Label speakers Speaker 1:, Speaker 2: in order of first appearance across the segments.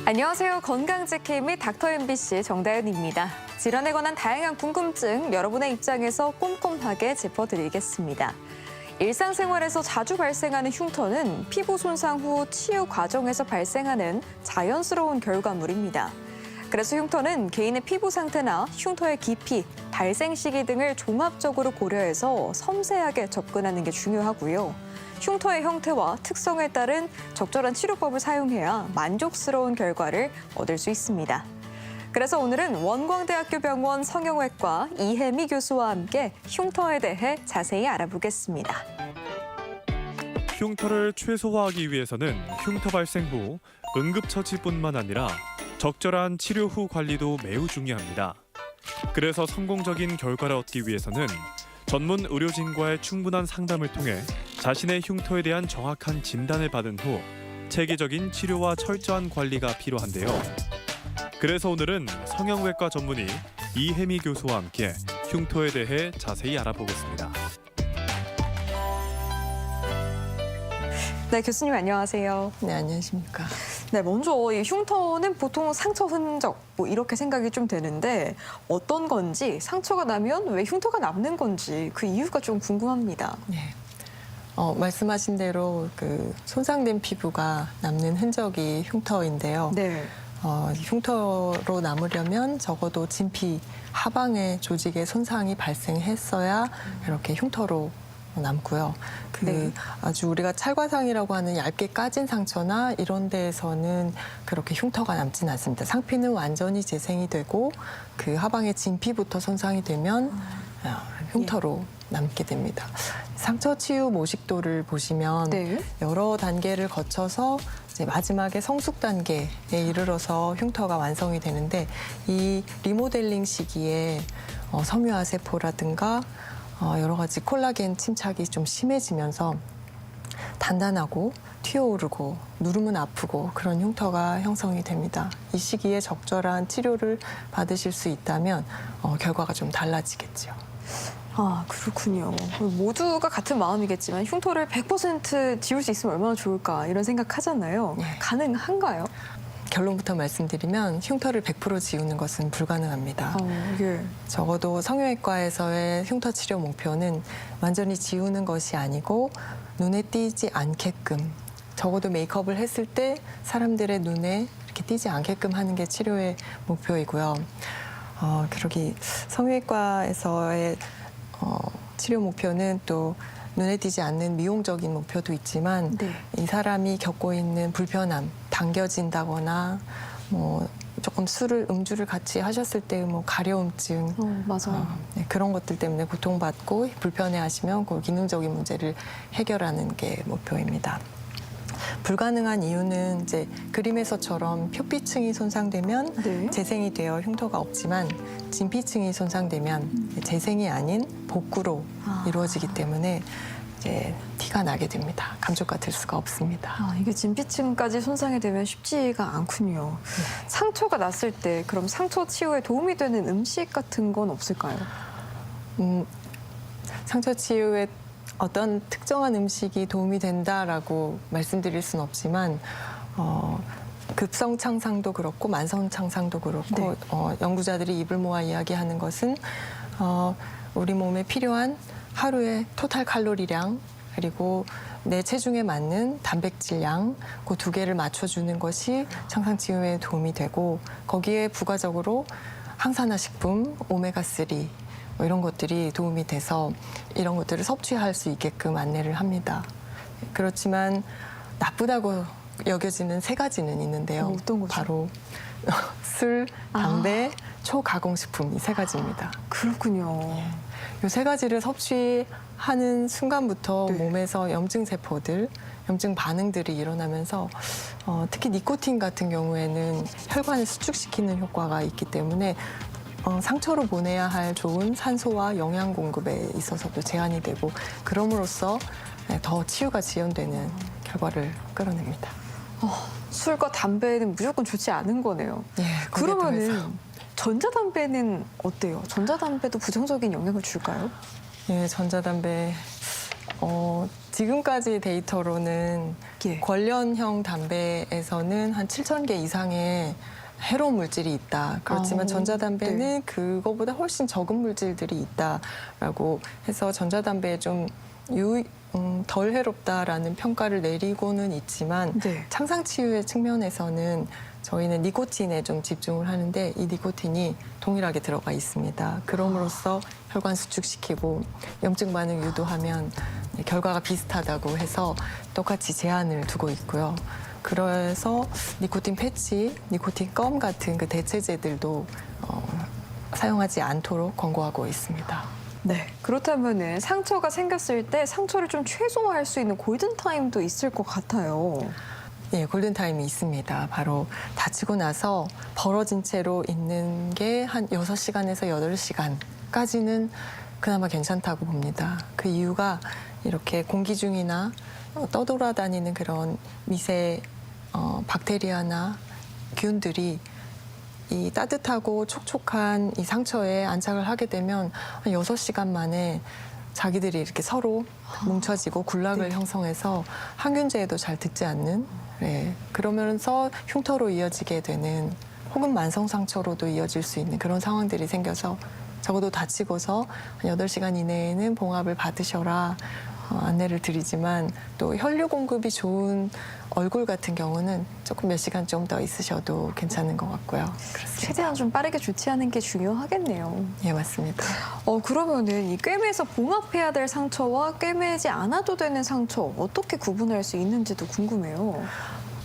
Speaker 1: 안녕하세요. 건강지킴 및 닥터 MBC 정다은입니다. 질환에 관한 다양한 궁금증 여러분의 입장에서 꼼꼼하게 짚어드리겠습니다. 일상생활에서 자주 발생하는 흉터는 피부 손상 후 치유 과정에서 발생하는 자연스러운 결과물입니다. 그래서 흉터는 개인의 피부 상태나 흉터의 깊이, 발생 시기 등을 종합적으로 고려해서 섬세하게 접근하는 게 중요하고요. 흉터의 형태와 특성에 따른 적절한 치료법을 사용해야 만족스러운 결과를 얻을 수 있습니다. 그래서 오늘은 원광대학교 병원 성형외과 이혜미 교수와 함께 흉터에 대해 자세히 알아보겠습니다.
Speaker 2: 흉터를 최소화하기 위해서는 흉터 발생 후 응급처치뿐만 아니라 적절한 치료 후 관리도 매우 중요합니다. 그래서 성공적인 결과를 얻기 위해서는 전문 의료진과의 충분한 상담을 통해 자신의 흉터에 대한 정확한 진단을 받은 후 체계적인 치료와 철저한 관리가 필요한데요. 그래서 오늘은 성형외과 전문의 이혜미 교수와 함께 흉터에 대해 자세히 알아보겠습니다.
Speaker 1: 네, 교수님 안녕하세요.
Speaker 3: 네, 안녕하십니까.
Speaker 1: 네, 먼저 이 흉터는 보통 상처 흔적 이렇게 생각이 좀 되는데 어떤 건지, 상처가 나면 왜 흉터가 남는 건지 그 이유가 좀 궁금합니다.
Speaker 3: 네. 말씀하신 대로 그 손상된 피부가 남는 흔적이 흉터인데요.
Speaker 1: 네.
Speaker 3: 흉터로 남으려면 적어도 진피 하방의 조직에 손상이 발생했어야 이렇게 흉터로 남고요.
Speaker 1: 네.
Speaker 3: 아주 우리가 찰과상이라고 하는 얇게 까진 상처나 이런 데에서는 그렇게 흉터가 남진 않습니다. 상피는 완전히 재생이 되고 그 하방의 진피부터 손상이 되면 흉터로 남게 됩니다. 상처 치유 모식도를 보시면
Speaker 1: 네.
Speaker 3: 여러 단계를 거쳐서 이제 마지막에 성숙 단계에 이르러서 흉터가 완성이 되는데 이 리모델링 시기에 섬유화 세포라든가 여러 가지 콜라겐 침착이 좀 심해지면서 단단하고 튀어오르고 누르면 아프고 그런 흉터가 형성이 됩니다. 이 시기에 적절한 치료를 받으실 수 있다면 결과가 좀 달라지겠죠.
Speaker 1: 아, 그렇군요. 모두가 같은 마음이겠지만 흉터를 100% 지울 수 있으면 얼마나 좋을까 이런 생각하잖아요.
Speaker 3: 네.
Speaker 1: 가능한가요?
Speaker 3: 결론부터 말씀드리면 흉터를 100% 지우는 것은 불가능합니다.
Speaker 1: 예.
Speaker 3: 적어도 성형외과에서의 흉터 치료 목표는 완전히 지우는 것이 아니고 눈에 띄지 않게끔, 적어도 메이크업을 했을 때 사람들의 눈에 이렇게 띄지 않게끔 하는 게 치료의 목표이고요. 그러기 성형외과에서의 치료 목표는 또 눈에 띄지 않는 미용적인 목표도 있지만
Speaker 1: 네.
Speaker 3: 이 사람이 겪고 있는 불편함, 당겨진다거나 뭐 조금 음주를 같이 하셨을 때 뭐 가려움증
Speaker 1: 맞아요.
Speaker 3: 네, 그런 것들 때문에 고통받고 불편해하시면 그 기능적인 문제를 해결하는 게 목표입니다. 불가능한 이유는 이제 그림에서처럼 표피층이 손상되면
Speaker 1: 네.
Speaker 3: 재생이 되어 흉터가 없지만 진피층이 손상되면 재생이 아닌 복구로 이루어지기 때문에 이제 티가 나게 됩니다. 감쪽같을 수가 없습니다.
Speaker 1: 이게 진피층까지 손상이 되면 쉽지가 않군요. 상처가 났을 때 그럼 상처 치유에 도움이 되는 음식 같은 건 없을까요?
Speaker 3: 상처 치유에 어떤 특정한 음식이 도움이 된다라고 말씀드릴 수는 없지만 급성 창상도 그렇고 만성 창상도 그렇고
Speaker 1: 네.
Speaker 3: 연구자들이 입을 모아 이야기하는 것은 우리 몸에 필요한 하루의 토탈 칼로리량 그리고 내 체중에 맞는 단백질량 그 두 개를 맞춰주는 것이 창상 치유에 도움이 되고 거기에 부가적으로 항산화 식품, 오메가3 뭐 이런 것들이 도움이 돼서 이런 것들을 섭취할 수 있게끔 안내를 합니다. 그렇지만 나쁘다고 여겨지는 세 가지는 있는데요.
Speaker 1: 어떤 거죠?
Speaker 3: 바로 술, 담배, 초가공식품 이 세 가지입니다.
Speaker 1: 그렇군요.
Speaker 3: 이 세 가지를 섭취하는 순간부터
Speaker 1: 네.
Speaker 3: 몸에서 염증 세포들, 염증 반응들이 일어나면서 특히 니코틴 같은 경우에는 혈관을 수축시키는 효과가 있기 때문에 상처로 보내야 할 좋은 산소와 영양 공급에 있어서도 제한이 되고 그럼으로써 더 치유가 지연되는 결과를 끌어냅니다.
Speaker 1: 술과 담배는 무조건 좋지 않은 거네요.
Speaker 3: 예, 거기에 더해서.
Speaker 1: 그러면은 전자담배는 어때요? 전자담배도 부정적인 영향을 줄까요?
Speaker 3: 예, 전자담배 지금까지 데이터로는
Speaker 1: 예.
Speaker 3: 관련형 담배에서는 한 7,000개 이상의 해로운 물질이 있다. 그렇지만 전자담배는 그거보다 훨씬 적은 물질들이 있다라고 해서 전자담배에 좀 덜 해롭다라는 평가를 내리고는 있지만
Speaker 1: 네.
Speaker 3: 창상치유의 측면에서는 저희는 니코틴에 좀 집중을 하는데 이 니코틴이 동일하게 들어가 있습니다. 그럼으로써 혈관 수축시키고 염증 반응 유도하면 결과가 비슷하다고 해서 똑같이 제한을 두고 있고요. 그래서 니코틴 패치, 니코틴 껌 같은 그 대체제들도 사용하지 않도록 권고하고 있습니다.
Speaker 1: 네. 그렇다면은 상처가 생겼을 때 상처를 좀 최소화할 수 있는 골든 타임도 있을 것 같아요.
Speaker 3: 예, 골든타임이 있습니다. 바로 다치고 나서 벌어진 채로 있는 게 한 6시간에서 8시간까지는 그나마 괜찮다고 봅니다. 그 이유가 이렇게 공기 중이나 떠돌아다니는 그런 미세 박테리아나 균들이 이 따뜻하고 촉촉한 이 상처에 안착을 하게 되면 한 6시간 만에 자기들이 이렇게 서로 뭉쳐지고 군락을 형성해서 항균제에도 잘 듣지 않는 그러면서 흉터로 이어지게 되는 혹은 만성 상처로도 이어질 수 있는 그런 상황들이 생겨서 적어도 다치고서 한 8시간 이내에는 봉합을 받으셔라 안내를 드리지만 또 혈류 공급이 좋은 얼굴 같은 경우는 조금 몇 시간 좀 더 있으셔도 괜찮은 것 같고요. 그렇습니다.
Speaker 1: 최대한 좀 빠르게 조치하는 게 중요하겠네요.
Speaker 3: 예, 맞습니다.
Speaker 1: 그러면은 이 꿰매서 봉합해야 될 상처와 꿰매지 않아도 되는 상처 어떻게 구분할 수 있는지도 궁금해요.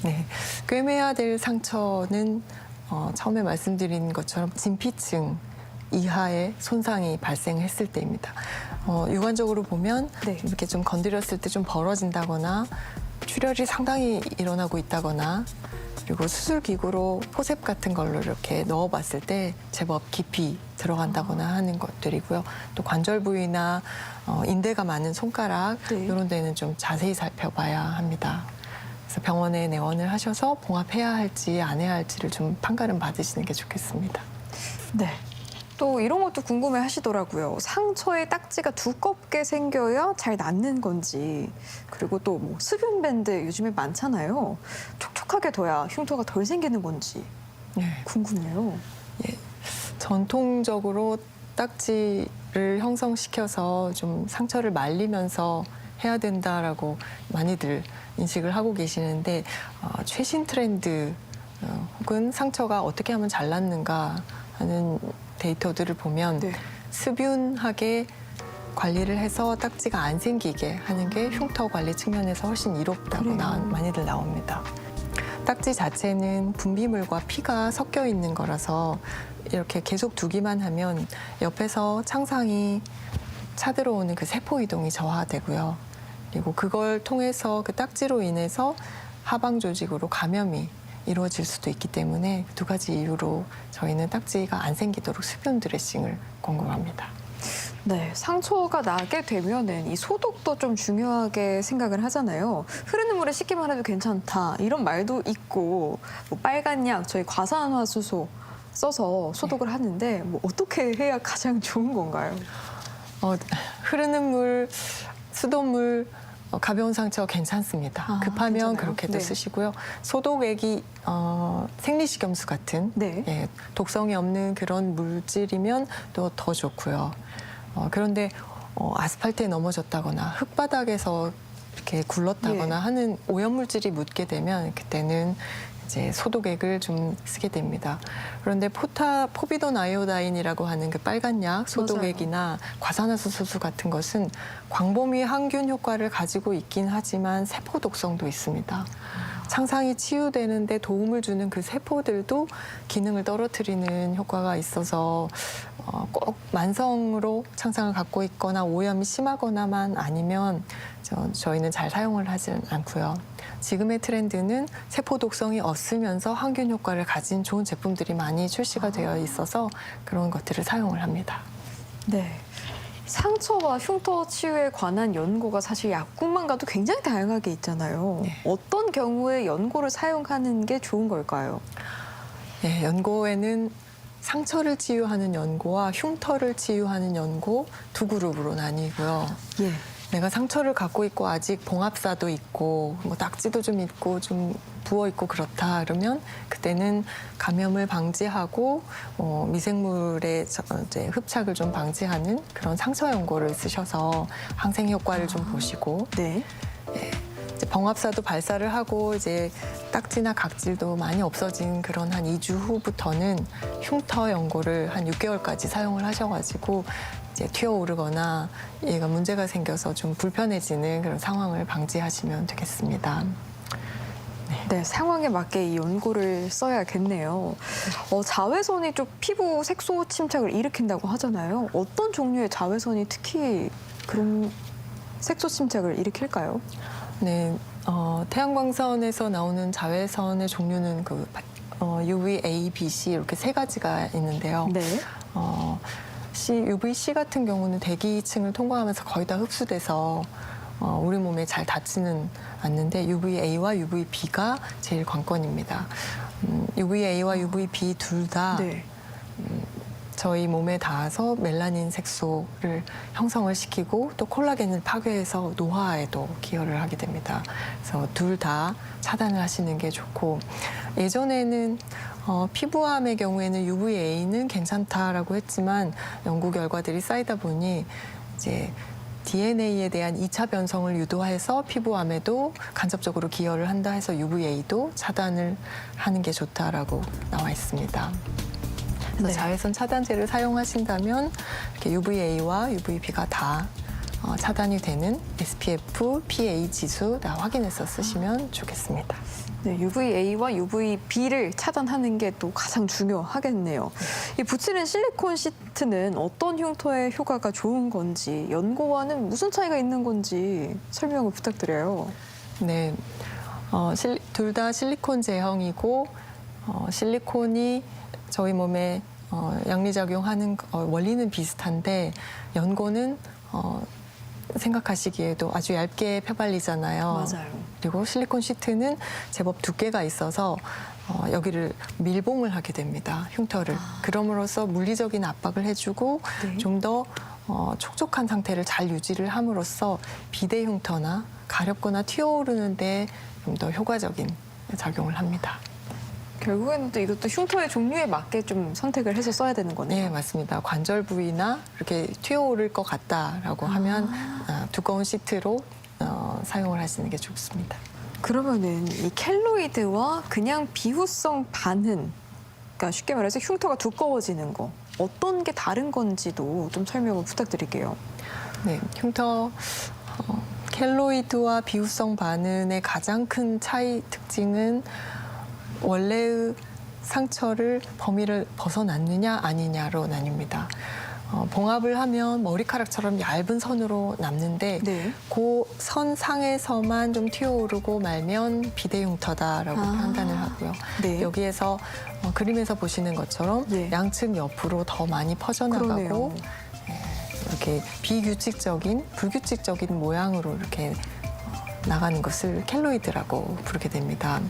Speaker 3: 네, 꿰매야 될 상처는 처음에 말씀드린 것처럼 진피층 이하의 손상이 발생했을 때입니다. 육안적으로 보면
Speaker 1: 네.
Speaker 3: 이렇게 좀 건드렸을 때 좀 벌어진다거나 출혈이 상당히 일어나고 있다거나 그리고 수술기구로 포셉 같은 걸로 이렇게 넣어봤을 때 제법 깊이 들어간다거나 하는 것들이고요. 또 관절 부위나 인대가 많은 손가락
Speaker 1: 네.
Speaker 3: 이런 데는 좀 자세히 살펴봐야 합니다. 그래서 병원에 내원을 하셔서 봉합해야 할지 안 해야 할지를 좀 판가름 받으시는 게 좋겠습니다.
Speaker 1: 네. 또 이런 것도 궁금해 하시더라고요. 상처에 딱지가 두껍게 생겨야 잘 낫는 건지, 그리고 또 뭐 수분 밴드 요즘에 많잖아요. 촉촉하게 둬야 흉터가 덜 생기는 건지
Speaker 3: 네.
Speaker 1: 궁금해요.
Speaker 3: 전통적으로 딱지를 형성시켜서 좀 상처를 말리면서 해야 된다라고 많이들 인식을 하고 계시는데 최신 트렌드 혹은 상처가 어떻게 하면 잘 낫는가 하는 데이터들을 보면
Speaker 1: 네.
Speaker 3: 수분하게 관리를 해서 딱지가 안 생기게 하는 게 흉터 관리 측면에서 훨씬 이롭다고 많이들 나옵니다. 딱지 자체는 분비물과 피가 섞여 있는 거라서 이렇게 계속 두기만 하면 옆에서 창상이 차들어오는 그 세포 이동이 저하되고요. 그리고 그걸 통해서 그 딱지로 인해서 하방 조직으로 감염이 이루어질 수도 있기 때문에 두 가지 이유로 저희는 딱지가 안 생기도록 수분 드레싱을 권고합니다.
Speaker 1: 네, 상처가 나게 되면은 이 소독도 좀 중요하게 생각을 하잖아요. 흐르는 물에 씻기만 해도 괜찮다 이런 말도 있고, 뭐 빨간 약, 저희 과산화수소 써서 소독을 하는데 뭐 어떻게 해야 가장 좋은 건가요?
Speaker 3: 흐르는 물, 수돗물, 가벼운 상처 괜찮습니다. 급하면
Speaker 1: 괜찮아요?
Speaker 3: 그렇게도
Speaker 1: 네.
Speaker 3: 쓰시고요. 소독액이 생리식염수 같은
Speaker 1: 네.
Speaker 3: 독성이 없는 그런 물질이면 또 더 좋고요. 그런데 아스팔트에 넘어졌다거나 흙바닥에서 이렇게 굴렀다거나
Speaker 1: 예.
Speaker 3: 하는 오염물질이 묻게 되면 그때는 이제 소독액을 좀 쓰게 됩니다. 그런데 포비돈 아이오다인이라고 하는 그 빨간 약 소독액이나 과산화수소 같은 것은 광범위 항균 효과를 가지고 있긴 하지만 세포 독성도 있습니다. 창상이 치유되는데 도움을 주는 그 세포들도 기능을 떨어뜨리는 효과가 있어서 꼭 만성으로 창상을 갖고 있거나 오염이 심하거나만 아니면 저희는 잘 사용을 하지는 않고요. 지금의 트렌드는 세포 독성이 없으면서 항균 효과를 가진 좋은 제품들이 많이 출시가 되어 있어서 그런 것들을 사용을 합니다.
Speaker 1: 네. 상처와 흉터 치유에 관한 연고가 사실 약국만 가도 굉장히 다양하게 있잖아요.
Speaker 3: 네.
Speaker 1: 어떤 경우에 연고를 사용하는 게 좋은 걸까요?
Speaker 3: 네, 연고에는 상처를 치유하는 연고와 흉터를 치유하는 연고 두 그룹으로 나뉘고요.
Speaker 1: 예.
Speaker 3: 내가 상처를 갖고 있고 아직 봉합사도 있고 뭐 낙지도 좀 있고 좀 부어 있고 그렇다 그러면 그때는 감염을 방지하고 미생물의 이제 흡착을 좀 방지하는 그런 상처 연고를 쓰셔서 항생 효과를 좀 보시고
Speaker 1: 네.
Speaker 3: 이제 봉합사도 발사를 하고 이제 딱지나 각질도 많이 없어진 그런 한 2주 후부터는 흉터 연고를 한 6개월까지 사용을 하셔가지고 이제 튀어오르거나 얘가 문제가 생겨서 좀 불편해지는 그런 상황을 방지하시면 되겠습니다.
Speaker 1: 네, 상황에 맞게 이 연고를 써야겠네요. 자외선이 좀 피부 색소 침착을 일으킨다고 하잖아요. 어떤 종류의 자외선이 특히 그런 색소 침착을 일으킬까요?
Speaker 3: 네, 태양광선에서 나오는 자외선의 종류는 UVA, B, C 이렇게 세 가지가 있는데요.
Speaker 1: 네.
Speaker 3: UVC 같은 경우는 대기층을 통과하면서 거의 다 흡수돼서 우리 몸에 잘 닿지는 않는데 UVA와 UVB가 제일 관건입니다. UVA와 UVB 둘 다
Speaker 1: 네.
Speaker 3: 저희 몸에 닿아서 멜라닌 색소를 형성을 시키고 또 콜라겐을 파괴해서 노화에도 기여를 하게 됩니다. 그래서 둘 다 차단을 하시는 게 좋고 예전에는 피부암의 경우에는 UVA는 괜찮다라고 했지만 연구 결과들이 쌓이다 보니 이제 DNA에 대한 2차 변성을 유도해서 피부암에도 간접적으로 기여를 한다 해서 UVA도 차단을 하는 게 좋다라고 나와 있습니다. 그래서
Speaker 1: 네.
Speaker 3: 자외선 차단제를 사용하신다면 이렇게 UVA와 UVB가 다 차단이 되는 SPF, PA 지수 다 확인해서 쓰시면 좋겠습니다.
Speaker 1: 네, UVA와 UVB를 차단하는 게 또 가장 중요하겠네요. 이 붙이는 실리콘 시트는 어떤 흉터에 효과가 좋은 건지, 연고와는 무슨 차이가 있는 건지 설명을 부탁드려요.
Speaker 3: 네, 둘 다 실리콘 제형이고 실리콘이 저희 몸에 양리작용하는 원리는 비슷한데 연고는 생각하시기에도 아주 얇게 펴발리잖아요.
Speaker 1: 맞아요.
Speaker 3: 그리고 실리콘 시트는 제법 두께가 있어서 여기를 밀봉을 하게 됩니다. 흉터를. 그럼으로써 물리적인 압박을 해주고
Speaker 1: 네.
Speaker 3: 좀 더 촉촉한 상태를 잘 유지를 함으로써 비대 흉터나 가렵거나 튀어오르는데 좀 더 효과적인 작용을 합니다.
Speaker 1: 결국에는 또 이것도 흉터의 종류에 맞게 좀 선택을 해서 써야 되는 거네요.
Speaker 3: 네, 맞습니다. 관절 부위나 이렇게 튀어오를 것 같다라고 하면 두꺼운 시트로 사용을 하시는 게 좋습니다.
Speaker 1: 그러면은 이 켈로이드와 그냥 비후성 반응, 그러니까 쉽게 말해서 흉터가 두꺼워지는 거, 어떤 게 다른 건지도 좀 설명을 부탁드릴게요.
Speaker 3: 네, 흉터 켈로이드와 비후성 반응의 가장 큰 차이 특징은 원래의 상처를 범위를 벗어났느냐 아니냐로 나뉩니다. 봉합을 하면 머리카락처럼 얇은 선으로 남는데
Speaker 1: 네.
Speaker 3: 그 선 상에서만 좀 튀어오르고 말면 비대 흉터다라고 판단을 하고요.
Speaker 1: 네.
Speaker 3: 여기에서 그림에서 보시는 것처럼
Speaker 1: 예.
Speaker 3: 양측 옆으로 더 많이 퍼져나가고
Speaker 1: 그러네요.
Speaker 3: 이렇게 비규칙적인, 불규칙적인 모양으로 이렇게 나가는 것을 켈로이드라고 부르게 됩니다.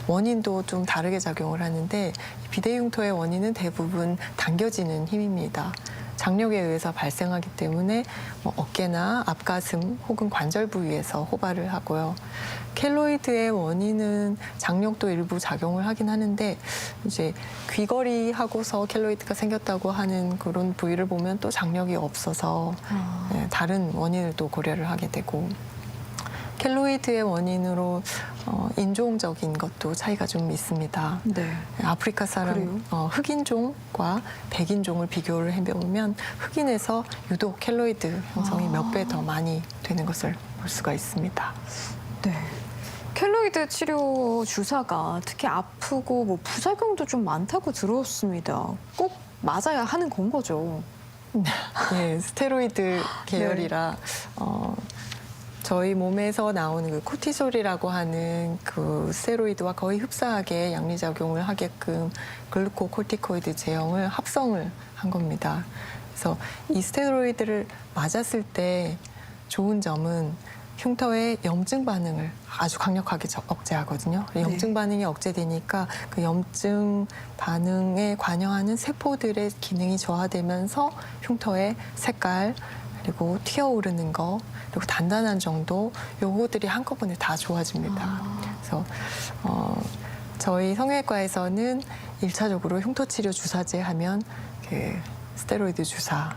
Speaker 3: 원인도 좀 다르게 작용을 하는데 비대 흉터의 원인은 대부분 당겨지는 힘입니다. 장력에 의해서 발생하기 때문에 어깨나 앞가슴 혹은 관절 부위에서 호발을 하고요. 켈로이드의 원인은 장력도 일부 작용을 하긴 하는데 이제 귀걸이 하고서 켈로이드가 생겼다고 하는 그런 부위를 보면 또 장력이 없어서 다른 원인을 또 고려를 하게 되고 켈로이드의 원인으로 인종적인 것도 차이가 좀 있습니다.
Speaker 1: 네.
Speaker 3: 아프리카 사람 흑인종과 백인종을 비교를 해보면 흑인에서 유독 켈로이드 형성이 몇 배 더 많이 되는 것을 볼 수가 있습니다.
Speaker 1: 네. 켈로이드 치료 주사가 특히 아프고 뭐 부작용도 좀 많다고 들었습니다. 꼭 맞아야 하는 건 거죠.
Speaker 3: 네, 스테로이드 계열이라 저희 몸에서 나오는 그 코티솔이라고 하는 그 스테로이드와 거의 흡사하게 양리작용을 하게끔 글루코코티코이드 제형을 합성을 한 겁니다. 그래서 이 스테로이드를 맞았을 때 좋은 점은 흉터의 염증 반응을 아주 강력하게 억제하거든요. 염증 반응이 억제되니까 그 염증 반응에 관여하는 세포들의 기능이 저하되면서 흉터의 색깔, 그리고 튀어오르는 거, 그리고 단단한 정도, 요거들이 한꺼번에 다 좋아집니다. 그래서 저희 성형외과에서는 1차적으로 흉터 치료 주사제 하면 그 스테로이드 주사를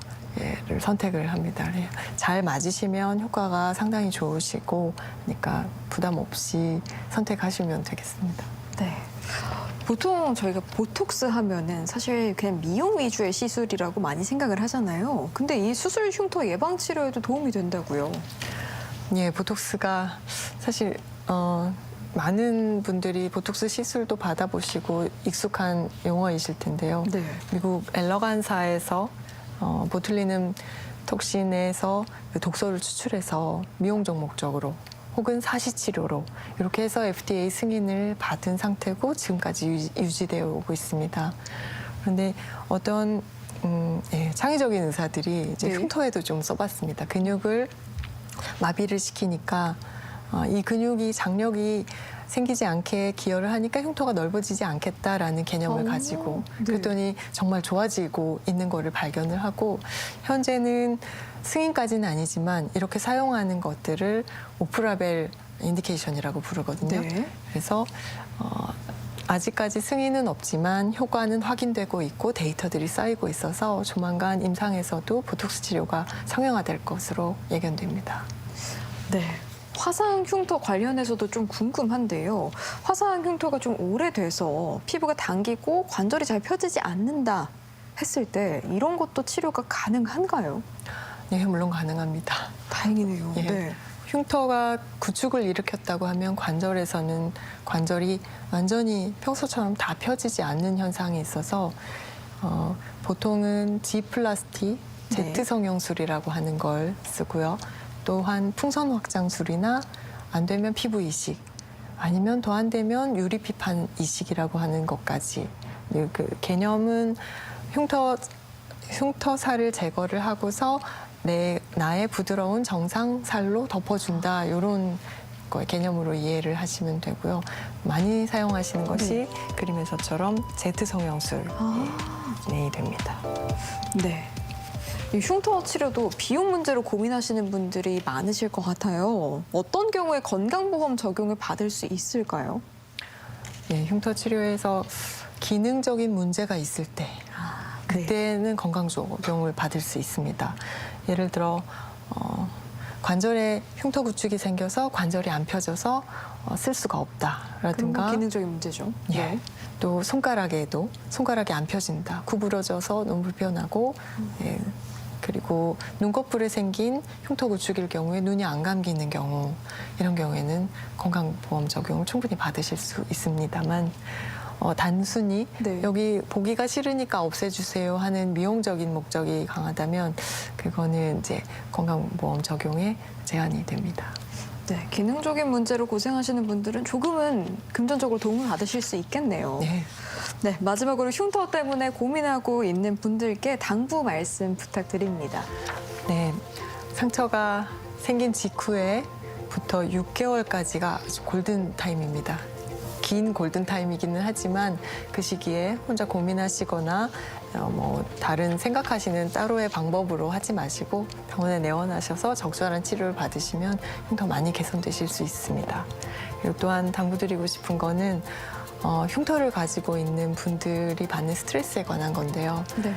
Speaker 3: 선택을 합니다. 잘 맞으시면 효과가 상당히 좋으시고, 그러니까 부담 없이 선택하시면 되겠습니다.
Speaker 1: 네. 보통 저희가 보톡스 하면은 사실 그냥 미용 위주의 시술이라고 많이 생각을 하잖아요. 근데 이 수술 흉터 예방 치료에도 도움이 된다고요.
Speaker 3: 예, 보톡스가 사실 많은 분들이 보톡스 시술도 받아보시고 익숙한 용어이실 텐데요.
Speaker 1: 네.
Speaker 3: 미국 엘러간사에서 보툴리눔 톡신에서 그 독소를 추출해서 미용적 목적으로 혹은 사시치료로 이렇게 해서 FDA 승인을 받은 상태고 지금까지 유지되어 오고 있습니다. 그런데 어떤 창의적인 의사들이 이제
Speaker 1: 네.
Speaker 3: 흉터에도 좀 써봤습니다. 근육을 마비를 시키니까 이 근육이 장력이 생기지 않게 기여를 하니까 흉터가 넓어지지 않겠다라는 개념을 가지고
Speaker 1: 네.
Speaker 3: 그랬더니 정말 좋아지고 있는 거를 발견을 하고 현재는 승인까지는 아니지만 이렇게 사용하는 것들을 오프라벨 인디케이션이라고 부르거든요.
Speaker 1: 네.
Speaker 3: 그래서 아직까지 승인은 없지만 효과는 확인되고 있고 데이터들이 쌓이고 있어서 조만간 임상에서도 보톡스 치료가 상용화될 것으로 예견됩니다.
Speaker 1: 네. 화상 흉터 관련해서도 좀 궁금한데요. 화상 흉터가 좀 오래돼서 피부가 당기고 관절이 잘 펴지지 않는다 했을 때 이런 것도 치료가 가능한가요?
Speaker 3: 네, 물론 가능합니다.
Speaker 1: 다행이네요.
Speaker 3: 예.
Speaker 1: 네.
Speaker 3: 흉터가 구축을 일으켰다고 하면 관절에서는 관절이 완전히 평소처럼 다 펴지지 않는 현상이 있어서 보통은 G플라스티,
Speaker 1: 네.
Speaker 3: Z성형술이라고 하는 걸 쓰고요. 또한 풍선 확장술이나 안 되면 피부 이식, 아니면 더 안 되면 유리피판 이식이라고 하는 것까지. 그 개념은 흉터살을 제거를 하고서 나의 부드러운 정상살로 덮어준다, 이런 개념으로 이해를 하시면 되고요. 많이 사용하시는 것이 그림에서처럼 Z성형술이 됩니다.
Speaker 1: 네. 이 흉터 치료도 비용 문제로 고민하시는 분들이 많으실 것 같아요. 어떤 경우에 건강보험 적용을 받을 수 있을까요?
Speaker 3: 예, 흉터 치료에서 기능적인 문제가 있을 때 그때는 건강 적용을 받을 수 있습니다. 예를 들어 관절에 흉터 구축이 생겨서 관절이 안 펴져서 쓸 수가 없다라든가
Speaker 1: 기능적인 문제죠.
Speaker 3: 예. 또 손가락에도 손가락이 안 펴진다, 구부러져서 너무 불편하고 예. 그리고 눈꺼풀에 생긴 흉터 구축일 경우에 눈이 안 감기는 경우, 이런 경우에는 건강보험 적용을 충분히 받으실 수 있습니다만 단순히
Speaker 1: 네.
Speaker 3: 여기 보기가 싫으니까 없애주세요 하는 미용적인 목적이 강하다면 그거는 이제 건강보험 적용에 제한이 됩니다.
Speaker 1: 네, 기능적인 문제로 고생하시는 분들은 조금은 금전적으로 도움을 받으실 수 있겠네요.
Speaker 3: 네.
Speaker 1: 네, 마지막으로 흉터 때문에 고민하고 있는 분들께 당부 말씀 부탁드립니다.
Speaker 3: 네, 상처가 생긴 직후에부터 6개월까지가 아주 골든 타임입니다. 긴 골든 타임이기는 하지만 그 시기에 혼자 고민하시거나 다른 생각하시는 따로의 방법으로 하지 마시고 병원에 내원하셔서 적절한 치료를 받으시면 흉터 많이 개선되실 수 있습니다. 그리고 또한 당부드리고 싶은 거는 흉터를 가지고 있는 분들이 받는 스트레스에 관한 건데요.
Speaker 1: 네.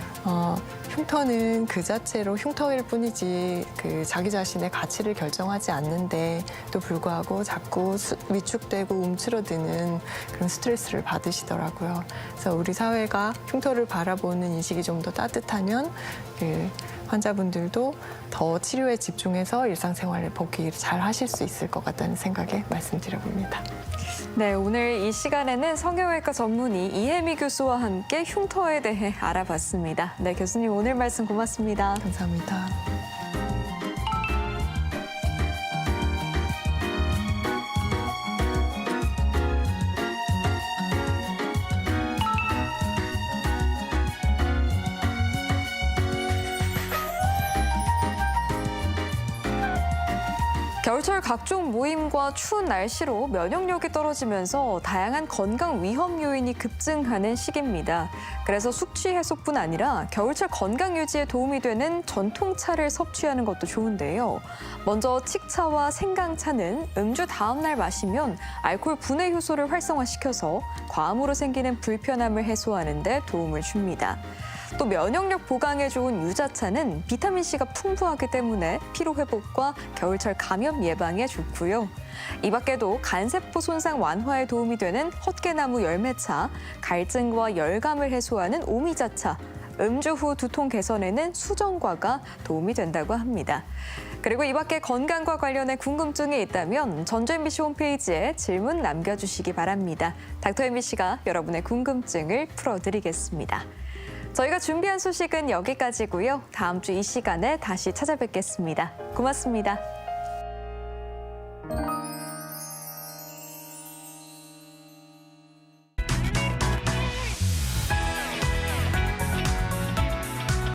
Speaker 3: 흉터는 그 자체로 흉터일 뿐이지 그 자기 자신의 가치를 결정하지 않는데 또 불구하고 자꾸 위축되고 움츠러드는 그런 스트레스를 받으시더라고요. 그래서 우리 사회가 흉터를 바라보는 인식이 좀 더 따뜻하면 그 환자분들도 더 치료에 집중해서 일상생활을 복귀를 잘 하실 수 있을 것 같다는 생각에 말씀드려봅니다.
Speaker 1: 네, 오늘 이 시간에는 성형외과 전문의 이혜미 교수와 함께 흉터에 대해 알아봤습니다. 네, 교수님 오늘 말씀 고맙습니다.
Speaker 3: 감사합니다.
Speaker 1: 겨울 겨울철 각종 모임과 추운 날씨로 면역력이 떨어지면서 다양한 건강 위험 요인이 급증하는 시기입니다. 그래서 숙취 해소뿐 아니라 겨울철 건강 유지에 도움이 되는 전통차를 섭취하는 것도 좋은데요. 먼저 칡차와 생강차는 음주 다음 날 마시면 알코올 분해 효소를 활성화시켜서 과음으로 생기는 불편함을 해소하는 데 도움을 줍니다. 또 면역력 보강에 좋은 유자차는 비타민C가 풍부하기 때문에 피로 회복과 겨울철 감염 예방에 좋고요. 이 밖에도 간세포 손상 완화에 도움이 되는 헛개나무 열매차, 갈증과 열감을 해소하는 오미자차, 음주 후 두통 개선에는 수정과가 도움이 된다고 합니다. 그리고 이 밖에 건강과 관련해 궁금증이 있다면 전주 MBC 홈페이지에 질문 남겨주시기 바랍니다. 닥터 MBC가 여러분의 궁금증을 풀어드리겠습니다. 저희가 준비한 소식은 여기까지고요. 다음 주 이 시간에 다시 찾아뵙겠습니다. 고맙습니다.